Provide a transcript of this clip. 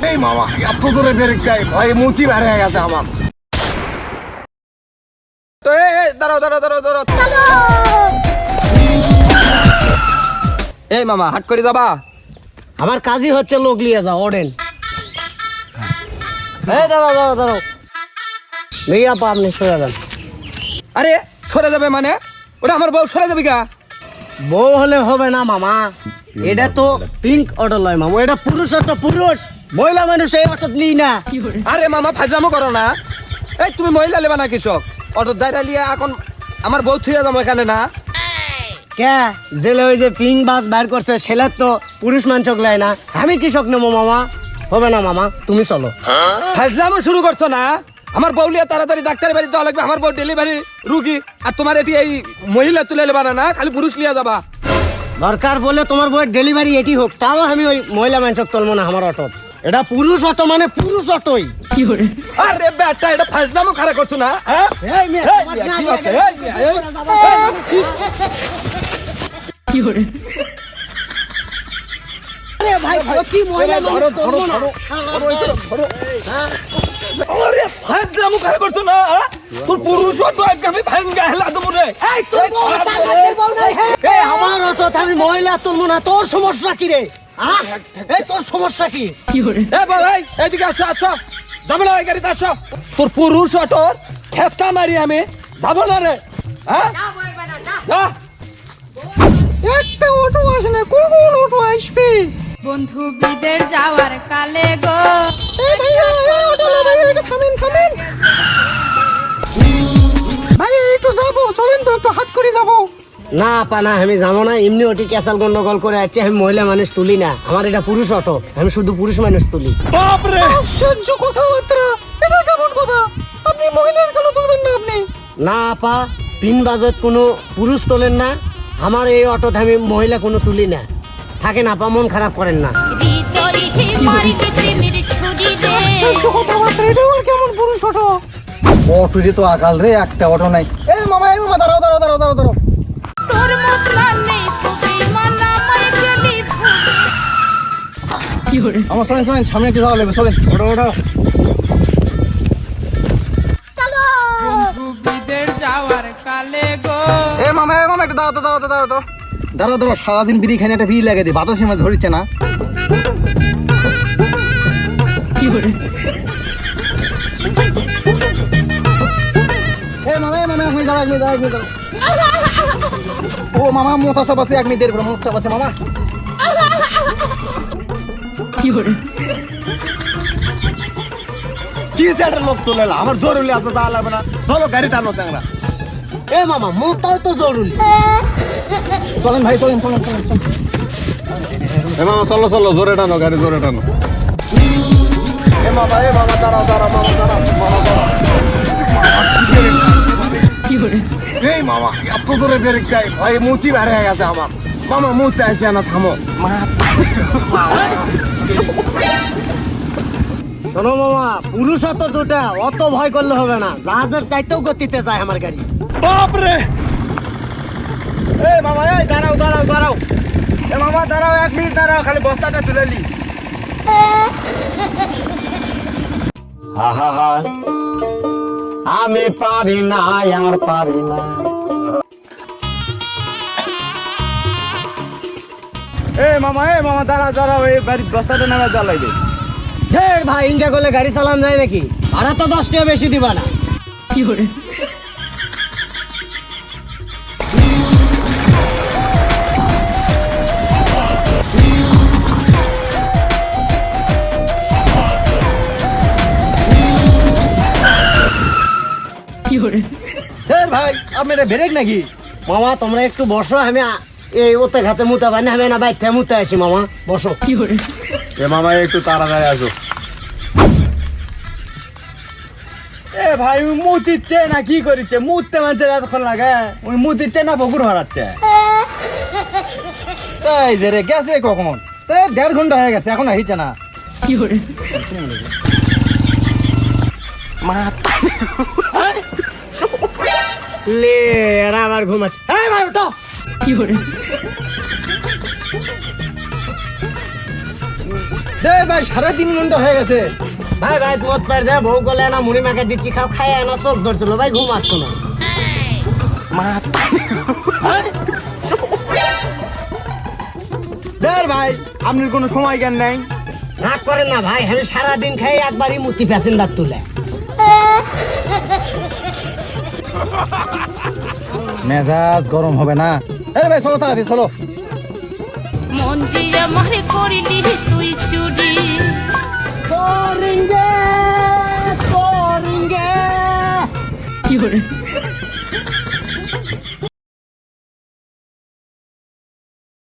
এই মামা এত দূরে ব্রেক দেয় ভয়ে মুচি বের হয়ে গেছে আমার। তো দাঁড়াও দাঁড়াও দাঁড়াও দাঁড়াও। এই মামা হাট করে যাবা? আমার কাজই হচ্ছে লোক লিয়ে যাও ওড়েন। দাঁড়াও দাঁড়াও দাঁড়াও, লিয়া পা আপনি সরে যান। আরে সরে যাবে মানে? ওটা আমার বউ, সরে যাবে গা? বউ হলে হবে না মামা, এটা তো পিঙ্ক অটো লয় মামা, এটা পুরুষ অটো, পুরুষ। মহিলা মানুষ এই অটো লি না। আরে মামা ফাজলামো করো না। এই তুমি মহিলা লেবা না কৃষক? অটো দাঁড়া লিয়ে এখন আমার বউ থুয়ে যাবো এখানে না? কে জেলে ওই যে পিঙ্ক বাস বাইর করছে সেটা তো পুরুষ মানুষ লাই না, আমি কৃষক নেবো মামা। হবে না মামা, তুমি চলো। ফাজলামো শুরু করছো না? আমার বউ লিয়ে তাড়াতাড়ি ডাক্তারের বাড়ি যাওয়া লাগবে, আমার বউ ডেলিভারি রুগী। আর তোমার এটি এই মহিলা তুলে লেবা না, খালি পুরুষ লিয়ে যাবা? দরকার বলে তোমার বউয়ের ডেলিভারি এটি হোক, তাও আমি ওই মহিলা মানুষক তুলবো না আমার অটো। এটা পুরুষ অটো মানে পুরুষ অটোই। আরে বেটা এটা ফাজলামো খারাপ করছো না? হ্যাঁ এই মিয়া, তোমার না কি হচ্ছে? আরে ভাই প্রতি মহিলা মানুষ তুলবো না। আরে ফাজলামো খারাপ করছো না? তোর পুরুষ অটো আজকে আমি ভাঙ্গা হেলা দেবো রে। এই আমার অটো আমি মহিলা তুলবো না, তোর সমস্যা কি রে? এই তোর সমস্যা কি? ভাই এদিকে আসো আসো, যাবো না ওই গাড়িতে আসো। তোর পুরুষ অটোর খেতা মারি আমি যাবো না রে। হ্যাঁ একটা অটো আসে না, কোন অটো আসবে? বন্ধু বিদের যাওয়ার কালে গো। এই ভাইয়া অটো না ভাইয়া, একটু থামেন থামেন ভাইয়া, একটু যাবো, চলেন তো একটু হাট করে যাবো। না পানা আমি যাবো না, এমনি ওটি ক্যাসাল গন্ডগোল করে আছে, আমি মহিলা মানুষ তুলি না, আমার এটা পুরুষ অটো, আমি শুধু পুরুষ মানুষ তুলি। বাপরে আশ্চর্য কথাবার্তা, এটা কেমন কথা? আপনি মহিলার কেন তুলবেন না? আপনি না আপা, পিন বাজেট কোনো পুরুষ তোলেন না, আমার এই অটোতে আমি মহিলা কোনো তুলি না। থাকেন আপা, মন খারাপ করেন না। কেমন পুরুষ অটো? অটোটি তো আকাল রে, একটা অটো নাই। এই মামা দাঁড়াও দাঁড়াও দাঁড়াও দাঁড়াও দাঁড়াও। আমার চলেন চলেন, সামনে একটু যাওয়া লাগবে, চলেন ওটো ওটো। বিদের যাওয়ার কালে গো। এ মামা একটু দাঁড়াও তো দাঁড়াও তো দাঁড়াও তো দাঁড়াও দাঁড়াও, সারাদিন বিড়ি খানি একটা বিড়ি লাগে দিই, বাতাসের মধ্যে ধরিচ্ছে না। মামা এক মিনিট দাঁড়াও, এক মিনিট দাঁড়াও, এক মিনিট দাঁড়াও। ও মামা মোথা চাপ আছে, 1 মিনিট দেরি করে মোথা চাপ আছে মামা। কি একটা লোক তোলে না, আমার জরুরি আছে, তা লাগবে না। চলো গাড়ি টানো চ্যাংরা। এ মামা মোটাও তো জরুরি। চলেন ভাই চলেন চলেন চলেন চলেন। মামা চলো চলো, জোরে টানো গাড়ি, জোরে টানো। মামা দাঁড়াও দাঁড়াও, মামা দাঁড়াও, মামা দাঁড়াও। এই মামা এত দূরে ব্রেক দেয় ভয়ে মুচি বের হয়ে গেছে আমার। মামা মুচি আসে না, থামো। শোনো মামা, পুরুষ অত দুটা, অত ভয় করলে হবে না, জাহাজের চাইতেও গতিতে যায় আমার গাড়ি। বাপরে এই মামা এই দাঁড়াও দাঁড়াও দাঁড়াও। এ মামা দাঁড়াও, 1 মিনিট দাঁড়াও, খালি বস্তাটা তুলে নি। আমি পারি না আর পারি না। এই মামা দাঁড়াও দাঁড়াও, এই বাড়ির বস্তাটা নামে দেওয়া লাগবে। হে ভাই, ইনকা করলে গাড়ি চালান যায় নাকি? ভাড়া তো 10 টাকা বেশি দিবা না। ভাই আপনার ব্রেক নাকি? মামা তোমরা একটু বসো, আমি এই ওতে ঘাতে মুতা পাই না, আমি না বাইক থেকে মুতে আসি। মামা বসো। এ মামা একটু তাড়াতাড়ি আসো। এ ভাই মুতিচ্ছে না কি করিচ্ছে? মুততে মানছে এতক্ষণ লাগে? ওই মুতিচ্ছে না বকুর হারাচ্ছে? তাই যে রে গেছে কখন? 1.5 ঘন্টা হয়ে গেছে, এখন আহিছে না। লে এরা আবার ঘুমাচ্ছে। এই ভাই ওঠো। দে ভাই 3.5 ঘন্টা হয়ে গেছে। ভাই ভাই মত পার দে বউ গলে না মুড়ি মাখা দিচ্ছি খাও খায় না চোখ ধরছিল ভাই ঘুমাচ্ছ না দে ভাই আপনার কোনো সময় জ্ঞান নাই। রাগ করেন না ভাই আমি সারাদিন খাই একবারই মুতি প্যাসেঞ্জার তুলে মেজাজ গরম হবে না। আরে ভাই চলো তাড়াতাড়ি চলো। মন্ত্রী